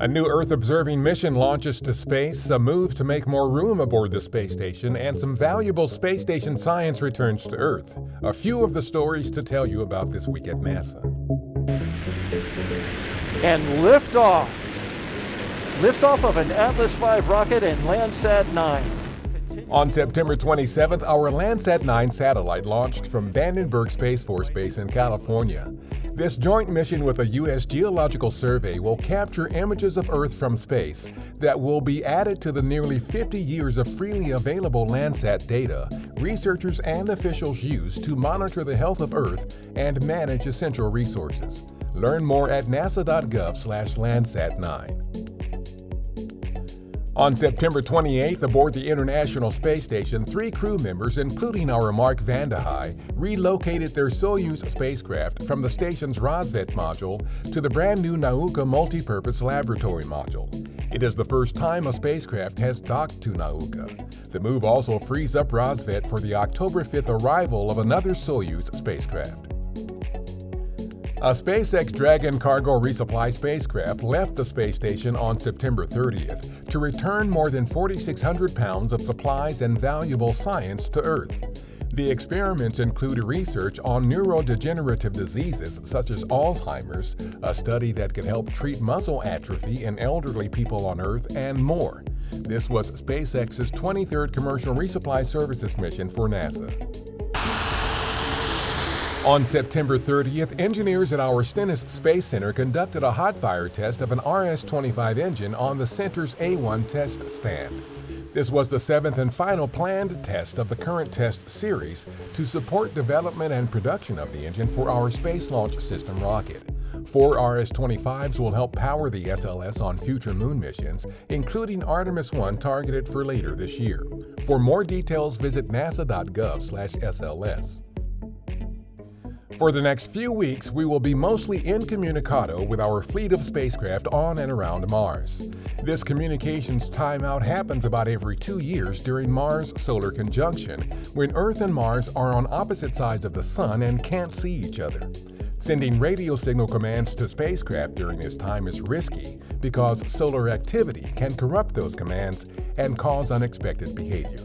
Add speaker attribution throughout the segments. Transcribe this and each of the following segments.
Speaker 1: A new Earth-observing mission launches to space, a move to make more room aboard the space station, and some valuable space station science returns to Earth. A few of the stories to tell you about this week at NASA.
Speaker 2: And liftoff. Liftoff of an Atlas V rocket and Landsat 9.
Speaker 1: On September 27th, our Landsat 9 satellite launched from Vandenberg Space Force Base in California. This joint mission with the U.S. Geological Survey will capture images of Earth from space that will be added to the nearly 50 years of freely available Landsat data researchers and officials use to monitor the health of Earth and manage essential resources. Learn more at nasa.gov/Landsat9. On September 28th, aboard the International Space Station, 3 crew members, including our Mark Vande Hei, relocated their Soyuz spacecraft from the station's Rosvet module to the brand-new Nauka multipurpose laboratory module. It is the first time a spacecraft has docked to Nauka. The move also frees up Rosvet for the October 5th arrival of another Soyuz spacecraft. A SpaceX Dragon cargo resupply spacecraft left the space station on September 30th to return more than 4,600 pounds of supplies and valuable science to Earth. The experiments include research on neurodegenerative diseases such as Alzheimer's, a study that could help treat muscle atrophy in elderly people on Earth, and more. This was SpaceX's 23rd commercial resupply services mission for NASA. On September 30th, engineers at our Stennis Space Center conducted a hot fire test of an RS-25 engine on the center's A1 test stand. This was the 7th and final planned test of the current test series to support development and production of the engine for our Space Launch System rocket. 4 RS-25s will help power the SLS on future moon missions, including Artemis 1 targeted for later this year. For more details, visit nasa.gov/SLS. For the next few weeks, we will be mostly incommunicado with our fleet of spacecraft on and around Mars. This communications timeout happens about every 2 years during Mars solar conjunction, when Earth and Mars are on opposite sides of the Sun and can't see each other. Sending radio signal commands to spacecraft during this time is risky because solar activity can corrupt those commands and cause unexpected behavior.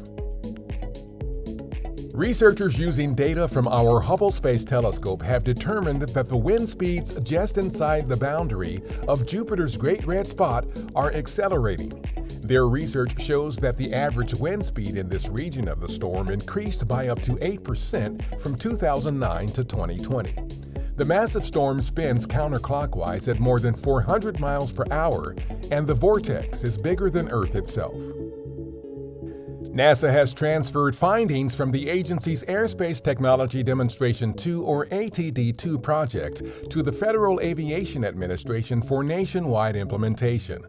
Speaker 1: Researchers using data from our Hubble Space Telescope have determined that the wind speeds just inside the boundary of Jupiter's Great Red Spot are accelerating. Their research shows that the average wind speed in this region of the storm increased by up to 8% from 2009 to 2020. The massive storm spins counterclockwise at more than 400 miles per hour, and the vortex is bigger than Earth itself. NASA has transferred findings from the agency's Airspace Technology Demonstration 2 or ATD-2 project to the Federal Aviation Administration for nationwide implementation.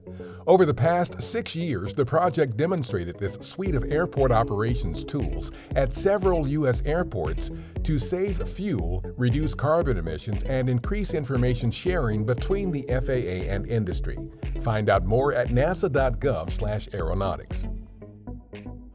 Speaker 1: Over the past 6 years, the project demonstrated this suite of airport operations tools at several U.S. airports to save fuel, reduce carbon emissions, and increase information sharing between the FAA and industry. Find out more at nasa.gov/aeronautics.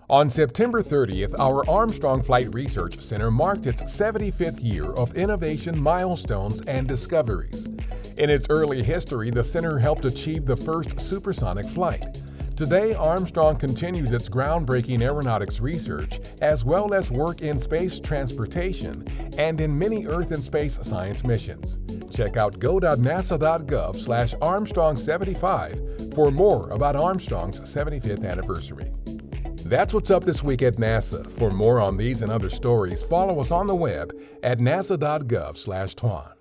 Speaker 1: On September 30th, our Armstrong Flight Research Center marked its 75th year of innovation, milestones, and discoveries. In its early history, the center helped achieve the first supersonic flight. Today, Armstrong continues its groundbreaking aeronautics research, as well as work in space transportation and in many Earth and space science missions. Check out go.nasa.gov/Armstrong75 for more about Armstrong's 75th anniversary. That's what's up this week at NASA. For more on these and other stories, follow us on the web at nasa.gov/Twan.